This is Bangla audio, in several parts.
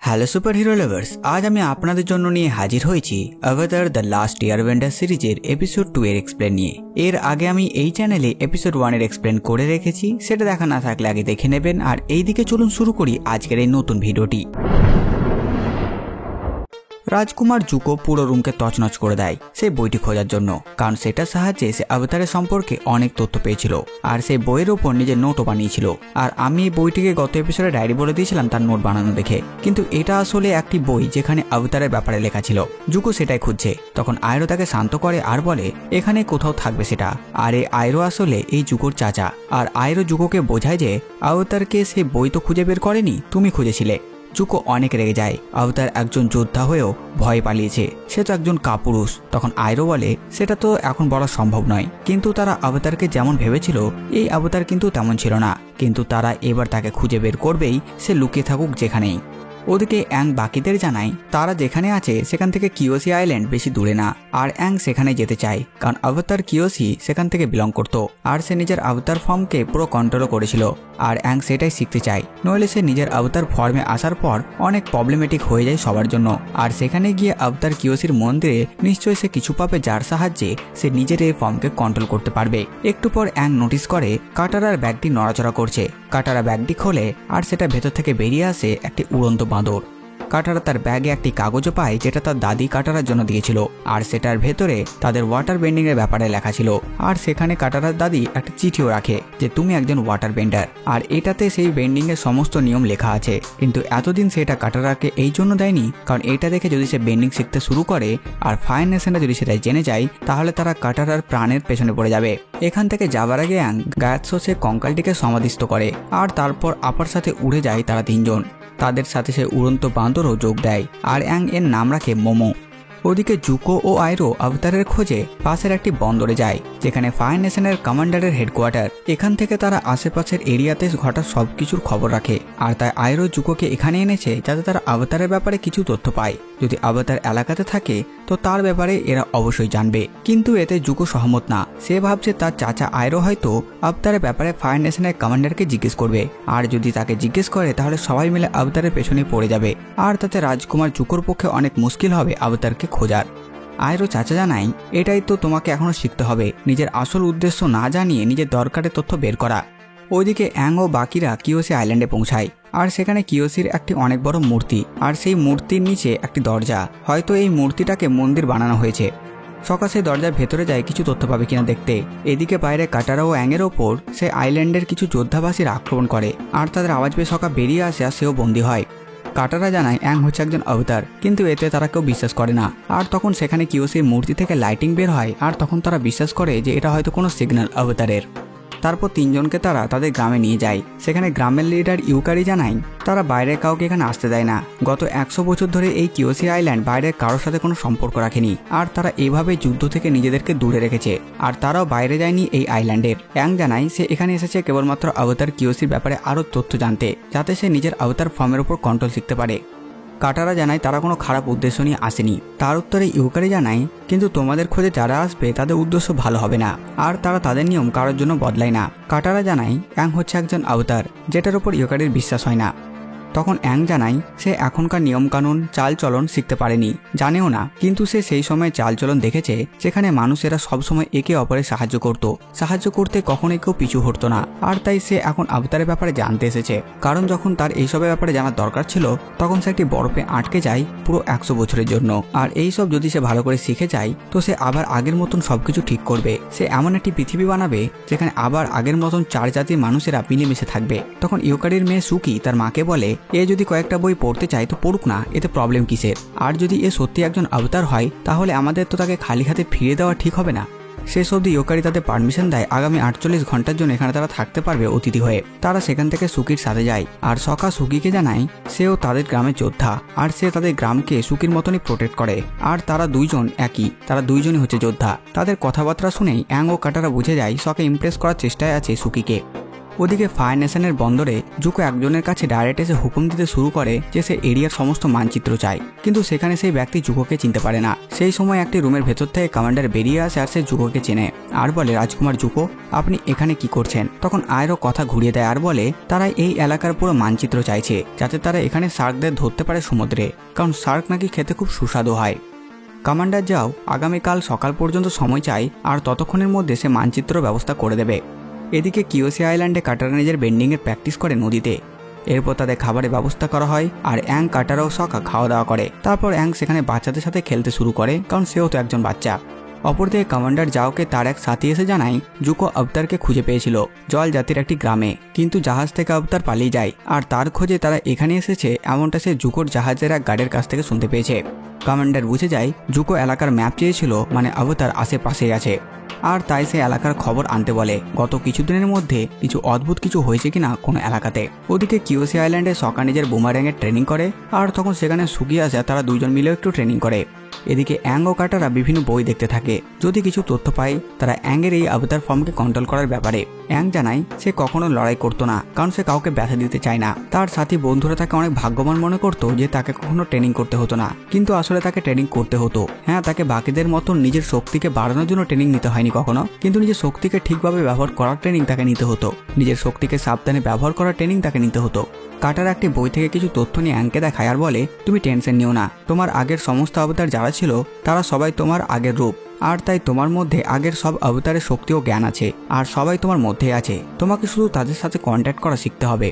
হ্যালো সুপার হিরো লাভার্স, আজ আমি আপনাদের জন্য নিয়ে হাজির হয়েছি অ্যাভাটার দ্য লাস্ট এয়ারবেন্ডার সিরিজের এপিসোড 2 এর এক্সপ্লেন নিয়ে। এর আগে আমি এই চ্যানেলে এপিসোড 1 এর এক্সপ্লেন করে রেখেছি, সেটা দেখা না থাকলে আগে দেখে নেবেন। আর এইদিকে চলুন শুরু করি আজকের এই নতুন ভিডিওটি। রাজকুমার জুকো পুরো রুমকে তছনছ করে দেয় সেই বইটি খোঁজার জন্য, কারণ সেটার সাহায্যে সে অবতারের সম্পর্কে অনেক তথ্য পেয়েছিল আর সেই বইয়ের উপর নিজের নোটও বানিয়েছিল। আর আমি এই বইটিকে গত এপিসোডে ডায়েরি বলে দিয়েছিলাম তার নোট বানানো দেখে, কিন্তু এটা আসলে একটি বই যেখানে অবতারের ব্যাপারে লেখা ছিল। জুকো সেটাই খুঁজছে, তখন আয়রো তাকে শান্ত করে আর বলে এখানে কোথাও থাকবে সেটা। আর এই আয়রো আসলে এই জুকোর চাচা। আর আয়রো জুকোকে বোঝায় যে অবতারকে সে বই তো খুঁজে বের করেনি, তুমি খুঁজেছিলে। জুকো অনেক রেগে যায়, অবতার একজন যোদ্ধা হয়েও ভয় পালিয়েছে, সে তো একজন কাপুরুষ। তখন আয়রো বলে সেটা তো এখন বলা সম্ভব নয়, কিন্তু তারা অবতারকে যেমন ভেবেছিল এই অবতার কিন্তু তেমন ছিল না। কিন্তু তারা এবার তাকে খুঁজে বের করবেই, সে লুকিয়ে থাকুক যেখানেই। ওদিকে অ্যাং বাকিদের জানায় তারা যেখানে আছে সেখান থেকে কিয়োসি আইল্যান্ড বেশি দূরে না, আর অ্যাং সেখানে যেতে চায় কারণ অবতার কিয়োসি সেখান থেকে বিলং করত আর সে নিজের অবতার ফর্মকে পুরো কন্ট্রোলও করেছিল। আর অ্যাং সেটাই শিখতে চায়, নইলে সে নিজের অবতার ফর্মে আসার পর অনেক প্রবলেমেটিক হয়ে যায় সবার জন্য। আর সেখানে গিয়ে অবতার কিয়োসির মন্দিরে নিশ্চয়ই সে কিছু পাবে যার সাহায্যে সে নিজের এই ফর্মকে কন্ট্রোল করতে পারবে। একটু পর অ্যাং নোটিস করে কাটারার ব্যাগটি নড়াচড়া করছে। কাটারা ব্যাগটি খোলে আর সেটা ভেতর থেকে বেরিয়ে আসে একটি উড়ন্ত বাঁদর। কাটারা তার ব্যাগে একটি কাগজও পায় যেটা তার দাদি কাটারার জন্য দিয়েছিল, আর সেটার ভেতরে তাদের ওয়াটার বেন্ডিং এর ব্যাপারে লেখা ছিল। আর সেখানে কাটারার দাদি একটা চিঠিও রাখে যে তুমি একজন ওয়াটার বেন্ডার, আর এটাতে সেই বেন্ডিং এর সমস্ত নিয়ম লেখা আছে। কিন্তু এতদিন সেটা কাটারাকে এই জন্য দেয়নি কারণ এটা দেখে যদি সে বেন্ডিং শিখতে শুরু করে আর ফায়ার নেশনরা যদি সেটা জেনে যায় তাহলে তারা কাটারার প্রাণের পেছনে পড়ে যাবে। এখান থেকে যাবার আগে অ্যাং গায়াৎসো সে কঙ্কালটিকে সমাধিস্থ করে আর তারপর আপার সাথে উড়ে যায় তারা তিনজন। তাদের সাথে সে উড়ন্ত বাঁদরও যোগ দেয় আর অ্যাং এর নাম রাখে মোমো। ওদিকে জুকো ও আয়রো অবতারের খোঁজে পাশের একটি বন্দরে যায় যেখানে ফায়ার নেশনের কমান্ডারের হেডকোয়ার্টার। এখান থেকে তারা আশেপাশের এরিয়াতে ঘটা সবকিছুর খবর রাখে, আর তাই আয়রো জুকোকে এখানে এনেছে যাতে তারা অবতারের ব্যাপারে কিছু তথ্য পায়। যদি অবতার এলাকাতে থাকে তো তার ব্যাপারে এরা অবশ্যই জানবে। কিন্তু এতে জুকো সহমত না, সে ভাবছে তার চাচা আয়রো হয়তো অবতারের ব্যাপারে ফায়ার নেশনের কমান্ডারকে জিজ্ঞেস করবে, আর যদি তাকে জিজ্ঞেস করে তাহলে সবাই মিলে অবতারের পেছনে পড়ে যাবে, আর তাতে রাজকুমার জুকোর পক্ষে অনেক মুশকিল হবে অবতারকে খোঁজার। আয়রো চাচা জানাই এটাই তো তোমাকে এখনো শিখতে হবে, নিজের আসল উদ্দেশ্য না জানিয়ে নিজের দরকারের তথ্য বের করা। ওইদিকে অ্যাং ও বাকিরা কিয়োসি আইল্যান্ডে পৌঁছায়, আর সেখানে কিয়োসির একটি অনেক বড় মূর্তি, আর সেই মূর্তির নিচে একটি দরজা। হয়তো এই মূর্তিটাকে মন্দির বানানো হয়েছে। সকাল সেই দরজার ভেতরে যায় কিছু তথ্য পাবে কিনা দেখতে। এদিকে বাইরে কাটারা ও অ্যাংয়ের ওপর সে আইল্যান্ডের কিছু যোদ্ধাবাসীর আক্রমণ করে, আর তাদের আওয়াজ পেয়ে সকাল বেরিয়ে আসে আর সেও বন্দী হয়। কাটারা জানায় অ্যাং হচ্ছে একজন অবতার, কিন্তু এতে তারা কেউ বিশ্বাস করে না। আর তখন সেখানে কিয়োসির মূর্তি থেকে লাইটিং বের হয়, আর তখন তারা বিশ্বাস করে যে এটা হয়তো কোনো সিগন্যাল অবতারের। তারপর তিনজনকে তারা তাদের গ্রামে নিয়ে যায়। সেখানে গ্রামের লিডার ইউকারি জানায় তারা বাইরের কাউকে এখানে আসতে দেয় না। গত 100 বছর ধরে এই কিয়োসি আইল্যান্ড বাইরের কারোর সাথে কোনো সম্পর্ক রাখেনি, আর তারা এভাবে যুদ্ধ থেকে নিজেদেরকে দূরে রেখেছে, আর তারাও বাইরে যায়নি এই আইল্যান্ডের। অ্যাং জানায় সে এখানে এসেছে কেবলমাত্র অবতার কিয়োসির ব্যাপারে আরও তথ্য জানতে, যাতে সে নিজের অবতার ফর্মের উপর কন্ট্রোল শিখতে পারে। কাটারা জানায় তারা কোনো খারাপ উদ্দেশ্য নিয়ে আসেনি। তার উত্তরে ইউকারি জানায় কিন্তু তোমাদের খোঁজে যারা আসবে তাদের উদ্দেশ্য ভালো হবে না, আর তারা তাদের নিয়ম কারোর জন্য বদলায় না। কাটারা জানায় অ্যাং হচ্ছে একজন অবতার যেটার উপর ইউকারির বিশ্বাস হয় না। তখন অ্যাং জানায় সে এখনকার নিয়মকানুন চালচলন শিখতে পারেনি, জানেও না, কিন্তু সে সেই সময় চালচলন দেখেছে যেখানে মানুষেরা সবসময় একে অপরের সাহায্য করতে কখনোই কেউ পিছু হতো না। আর তাই সে এখন অবতারের ব্যাপারে জানতে এসেছে, কারণ যখন তার এইসবের ব্যাপারে জানার দরকার ছিল তখন সে একটি বরফে আটকে যায় পুরো 100 বছরের জন্য। আর এইসব যদি সে ভালো করে শিখে যায় তো সে আবার আগের মতন সবকিছু ঠিক করবে। সে এমন একটি পৃথিবী বানাবে যেখানে আবার আগের মতন 4 জাতির মানুষেরা মিলেমিশে থাকবে। তখন ইউকারির মেয়ে সুকি তার মাকে বলে এ যদি কয়েকটা বই পড়তে চায় তো পড়ুক না, এতে প্রবলেম কিসের? আর যদি এ সত্যি একজন অবতার হয় তাহলে আমাদের তো তাকে খালি হাতে ফিরে দেওয়া ঠিক হবে না। শেষ অবধি ইউকারি তাদের পারমিশন দেয় আগামী 48 ঘন্টার জন্য এখানে তারা থাকতে পারবে অতিথি হয়ে। তারা সেখান থেকে সুকির সাথে যায়, আর সকা সুকিকে জানায় সেও তাদের গ্রামের যোদ্ধা, আর সে তাদের গ্রামকে সুকির মতনই প্রোটেক্ট করে। আর তারা দুইজন একই, তারা দুইজনই হচ্ছে যোদ্ধা। তাদের কথাবার্তা শুনেই অ্যাং ও কাটারা বুঝে যায় সকে ইমপ্রেস করার চেষ্টায় আছে সুকিকে। ওদিকে ফায়ার নেশনের বন্দরে জুকো একজনের কাছে ডাইরেক্ট এসে হুকুম দিতে শুরু করে যে সে এরিয়ার সমস্ত মানচিত্র চায়, কিন্তু সেখানে সেই ব্যক্তি জুকোকে চিনতে পারে না। সেই সময় একটি রুমের ভেতর থেকে কমান্ডার বেরিয়ে আসে আর সে জুকোকে চেনে। আর বলে, রাজকুমার জুকো, আপনি এখানে কি করছেন? তখন আয়রো কথা ঘুরিয়ে দেয় আর বলে, তারা এই এলাকার পুরো মানচিত্র চাইছে, যাতে তারা এখানে শার্কদের ধরতে পারে সমুদ্রে, কারণ শার্ক নাকি খেতে খুব সুস্বাদু হয়। কমান্ডার যাও আগামীকাল সকাল পর্যন্ত সময় চাই, আর ততক্ষণের মধ্যে সে মানচিত্র ব্যবস্থা করে দেবে। এদিকে কিওসি আইল্যান্ডে কাটারা নিজের বেন্ডিংয়ের প্র্যাকটিস করে নদীতে। এরপর তাদের খাবারের ব্যবস্থা করা হয়, আর অ্যাং, কাটারা ও সকা খাওয়া দাওয়া করে। তারপর অ্যাং সেখানে বাচ্চাদের সাথে খেলতে শুরু করে, কারণ সেও তো একজন বাচ্চা। অপরদিকে কমান্ডার যাওকে তার এক সাথী এসে জানায় জুকো আবতারকে খুঁজে পেয়েছিল জল জাতির একটি গ্রামে, কিন্তু জাহাজ থেকে আবতার পালিয়ে যায়, আর তার খোঁজে তারা এখানে এসেছে এমনটা সে জুকোর জাহাজের এক গার্ডের কাছ থেকে শুনতে পেয়েছে। কমান্ডার বুঝে যায় জুকো এলাকার ম্যাপ চেয়েছিল, মানে আবতার আশেপাশেই আছে, আর তাই সে এলাকার খবর আনতে বলে গত কিছুদিনের মধ্যে কিছু অদ্ভুত কিছু হয়েছে কিনা কোনো এলাকাতে। ওদিকে কিওসি আইল্যান্ডে সকা নিজের বুমার্যাংয়ের ট্রেনিং করে, আর তখন সেখানে সুকি আসে, তারা দুজন মিলে একটু ট্রেনিং করে। এদিকে অ্যাং ও কাটারা বিভিন্ন বই দেখতে থাকে, যদি কিছু তথ্য পায় তারা অ্যাংয়ের এই আবতার ফর্মকে কন্ট্রোল করার ব্যাপারে। অ্যাং জানায় সে কখনো লড়াই করতো না, কারণ সে কাউকে ব্যথা দিতে চায় না। তার সাথী বন্ধুরা তাকে অনেক ভাগ্যবান মনে করতো যে তাকে কখনো ট্রেনিং করতে হতো না, কিন্তু আসলে তাকে ট্রেনিং করতে হতো। হ্যাঁ, তাকে বাকিদের মতন নিজের শক্তিকে বাড়ানোর জন্য ট্রেনিং নিতে হয়নি কখনো, কিন্তু নিজের শক্তিকে ঠিকভাবে ব্যবহার করার ট্রেনিং তাকে নিতে হতো, নিজের শক্তিকে সাবধানে ব্যবহার করার ট্রেনিং তাকে নিতে হতো। কাটার একটি বই থেকে কিছু তথ্য নিয়ে অ্যাংকে দেখায় আর বলে, তুমি টেনশন নিও না, তোমার আগের সমস্ত অবতার যারা ছিল তারা সবাই তোমার আগের রূপ, আর তাই তোমার মধ্যে আগের সব অবতারের শক্তি ও জ্ঞান আছে, আর সবাই তোমার মধ্যে আছে, তোমাকে শুধু তাদের সাথে কন্ট্যাক্ট করা শিখতে হবে।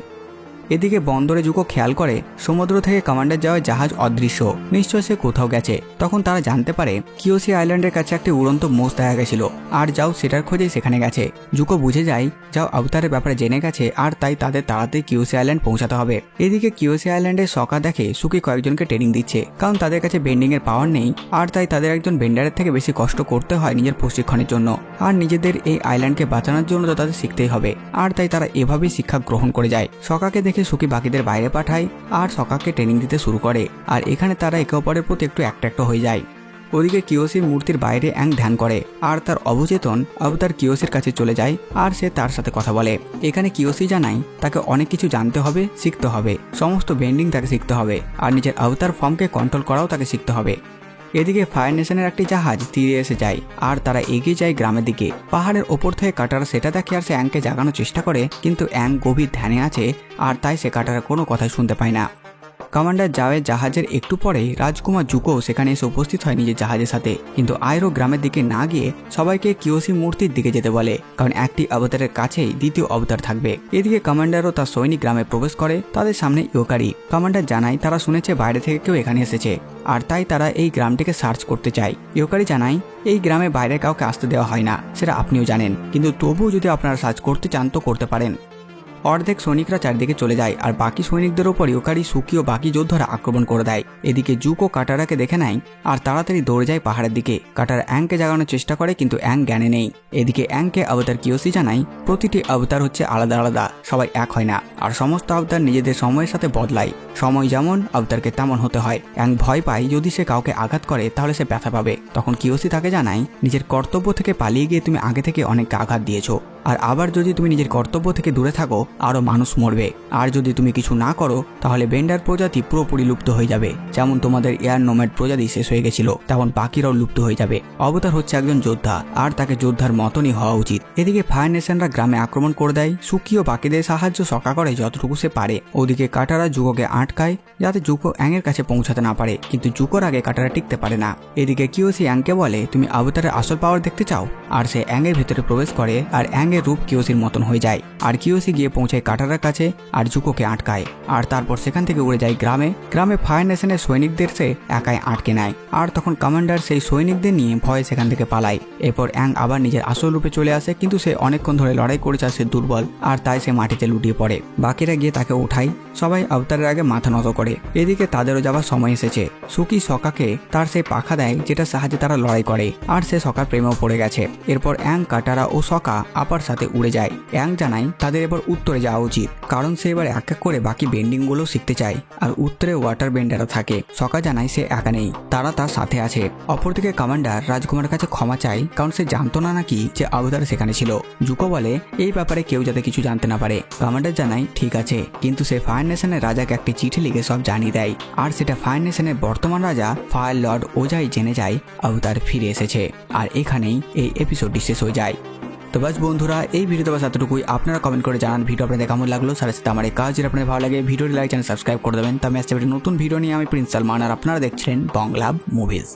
এদিকে বন্দরে জুকো খেয়াল করে সমুদ্র থেকে কমান্ডার যাওয়ার জাহাজ অদৃশ্য, নিশ্চয় সে কোথাও গেছে। তখন তারা জানতে পারে কিওসি আইল্যান্ডের কাছে একটি উড়ন্ত মোষ দেখা গেছিল, আর যাও সেটার খোঁজেই সেখানে গেছে। জুকো বুঝে যায় যাও অবতারের ব্যাপারে জেনে গেছে, আর তাই তাদের তাড়াতাড়ি কিওসি আইল্যান্ড পৌঁছাতে হবে। এদিকে কিওসি আইল্যান্ডে সকা দেখে সুকি কয়েকজনকে ট্রেনিং দিচ্ছে, কারণ তাদের কাছে বেন্ডিং এর পাওয়ার নেই, আর তাই তাদের একজন বেন্ডারের থেকে বেশি কষ্ট করতে হয় নিজের প্রশিক্ষণের জন্য, আর নিজেদের এই আইল্যান্ডকে বাঁচানোর জন্য তো তাদের শিখতেই হবে, আর তাই তারা এভাবেই শিক্ষা গ্রহণ করে যায়। সকাকে দেখে সুকি বাকিদের বাইরে পাঠায়, আর সকাকে ট্রেনিং দিতে শুরু করে, আর এখানে তারা একে অপরের প্রতি একটু অ্যাট্রাক্ট হয়ে যায়। ওদিকে কিওসির মূর্তির বাইরে অ্যাং ধ্যান করে, আর তার অবচেতন অবতার কিওসির কাছে চলে যায়, আর সে তার সাথে কথা বলে। এখানে কিওসি জানায় তাকে অনেক কিছু জানতে হবে, শিখতে হবে, সমস্ত বেন্ডিং তাকে শিখতে হবে, আর নিজের অবতার ফর্মকে কন্ট্রোল করাও তাকে শিখতে হবে। এদিকে ফায়ার নেশনের একটি জাহাজ তীরে এসে যায়, আর তারা এগিয়ে যায় গ্রামের দিকে। পাহাড়ের ওপর থেকে কাটারা সেটা দেখে, আর সে অ্যাংকে জাগানোর চেষ্টা করে, কিন্তু অ্যাং গভীর ধ্যানে আছে, আর তাই সে কাটারা কোনো কথাই শুনতে পায় না। কমান্ডার যাওয়ের জাহাজের একটু পরেই রাজকুমার জুকো সেখানে এসে উপস্থিত হয় নিজের জাহাজের সাথে, কিন্তু আয়রো গ্রামের দিকে না গিয়ে সবাইকে কিওসি মূর্তির দিকে যেতে বলে, কারণ একটি অবতারের কাছেই দ্বিতীয় অবতার থাকবে। এদিকে কমান্ডারও তার সৈনিক গ্রামে প্রবেশ করে, তাদের সামনে ইয়োকারি। কমান্ডার জানায় তারা শুনেছে বাইরে থেকে কেউ এখানে এসেছে, আর তাই তারা এই গ্রামটিকে সার্চ করতে চায়। ইয়োকারি জানায় এই গ্রামে বাইরে কাউকে আসতে দেওয়া হয় না, সেটা আপনিও জানেন, কিন্তু তবুও যদি আপনারা সার্চ করতে চান তো করতে পারেন। অর্ধেক সৈনিকরা চারদিকে চলে যায়, আর বাকি সৈনিকদের ওপর ইয়োকারি, সুকি ও বাকি যোদ্ধারা আক্রমণ করে দেয়। এদিকে জুকো কাটারাকে দেখে নেয়, আর তাড়াতাড়ি দৌড়ে যায় পাহাড়ের দিকে। কাটারা অ্যাংকে জাগানোর চেষ্টা করে, কিন্তু অ্যাং জ্ঞানে নেই। এদিকে অ্যাংকে অবতার কিওসি জানায় প্রতিটি অবতার হচ্ছে আলাদা আলাদা, সবাই এক হয় না, আর সমস্ত অবতার নিজেদের সময়ের সাথে বদলায়, সময় যেমন অবতারকে তেমন হতে হয়। অ্যাং ভয় পায় যদি সে কাউকে আঘাত করে তাহলে সে ব্যথা পাবে। তখন কিওসি তাকে জানায় নিজের কর্তব্য থেকে পালিয়ে গিয়ে তুমি আগে থেকে অনেককে আঘাত দিয়েছো, আর আবার যদি তুমি নিজের কর্তব্য থেকে দূরে থাকো আরো মানুষ মরবে, আর যদি তুমি কিছু না করো তাহলে বেন্ডার প্রজাতি পুরোপুরি লুপ্ত হয়ে যাবে। যেমন তোমাদের এয়ার নোম্যাড প্রজাতি শেষ হয়ে গেছিল, তেমন বাকিরাও লুপ্ত হয়ে যাবে। অবতার হচ্ছে একজন যোদ্ধা, আর তাকে যোদ্ধার মতনই হওয়া উচিত। এদিকে ফায়ার নেশনরা গ্রামে আক্রমণ করে দেয়। সুকি ও বাকিদের সাহায্য সকা করে যতটুকু সে পারে। ওদিকে কাটারা জুকোকে আটকায় যাতে জুকো অ্যাংয়ের কাছে পৌঁছাতে না পারে, কিন্তু জুকোর আগে কাটারা টিকতে পারে না। এদিকে কিওসি অ্যাংকে বলে তুমি অবতারের আসল পাওয়ার দেখতে চাও, আর সে অ্যাংয়ের ভেতরে প্রবেশ করে, আর অ্যাংয়ের রূপ কিওসির মতন হয়ে যায়। আর কিওসি গিয়ে পৌঁছায় কাটারার কাছে, আর জুকোকে আটকায়, আর তারপর সেখান থেকে উড়ে যায় গ্রামে। গ্রামে ফায়ার নেশনের সৈনিকদের সে একাই আটকে নেয়, আর তখন কমান্ডার সেই সৈনিকদের নিয়ে ভয়ে সেখান থেকে পালায়। এরপর অ্যাং আবার নিজের আসল রূপে চলে আসে, কিন্তু সে অনেকক্ষণ ধরে লড়াই করেছে, সে দুর্বল, আর তাই সে মাটিতে লুটিয়ে পড়ে। বাকিরা গিয়ে তাকে উঠায়, সবাই অবতারের আগে মাথা নত করে। এদিকে তাদেরও যাবার সময় এসেছে। সুকি সকাকে তার সেই পাখা দেয় যেটা সাহায্যে তারা লড়াই করে, আর সে সকার প্রেমেও পড়ে গেছে। এরপর অ্যাং, কাটারা ও সকা আপার সবার সাথে উড়ে যায়। অ্যাং জানায় তাদের এবার উত্তরে যাওয়া উচিত, কারণ সে এবার এক এক করে বাকি বেন্ডিং গুলো শিখতে চায়। আর উত্তরে ওয়াটার বেন্ডারও থাকে। সকা জানায় সে একা নেই, তারা তার সাথে আছে। অপরদিকে কমান্ডার রাজকুমারের কাছে ক্ষমা চায়, কারণ সে জানতো না নাকি যে আবতার সেখানে ছিল। জুকো বলে এই ব্যাপারে কেউ যাতে কিছু জানতে না পারে। কমান্ডার জানায় ঠিক আছে, কিন্তু সে ফায়ার নেশনের রাজাকে একটি চিঠি লিখে সব জানিয়ে দেয়। আর সেটা ফায়ার নেশনের বর্তমান রাজা ফায়ার লর্ড ওজাই জেনে যায় আবতার ফিরে এসেছে। আর এখানেই এই এপিসোডটি শেষ হয়ে যায়। তো বাস বন্ধুরা, এই ভিডিওতে বাস এতটুকুই। আপনারা কমেন্ট করে জানান ভিডিও আপনাদের কেমন লাগলো। সাথে সাথে আমার এই কাজ যদি আপনাদের ভালো লাগে ভিডিওটি লাইক চ্যানেল সাবস্ক্রাইব করে দেবেন। তো আমি আসছে নতুন ভিডিও নিয়ে, আমি প্রিন্স সালমান, আর আপনারা দেখছিলেন বংলা মুভিজ।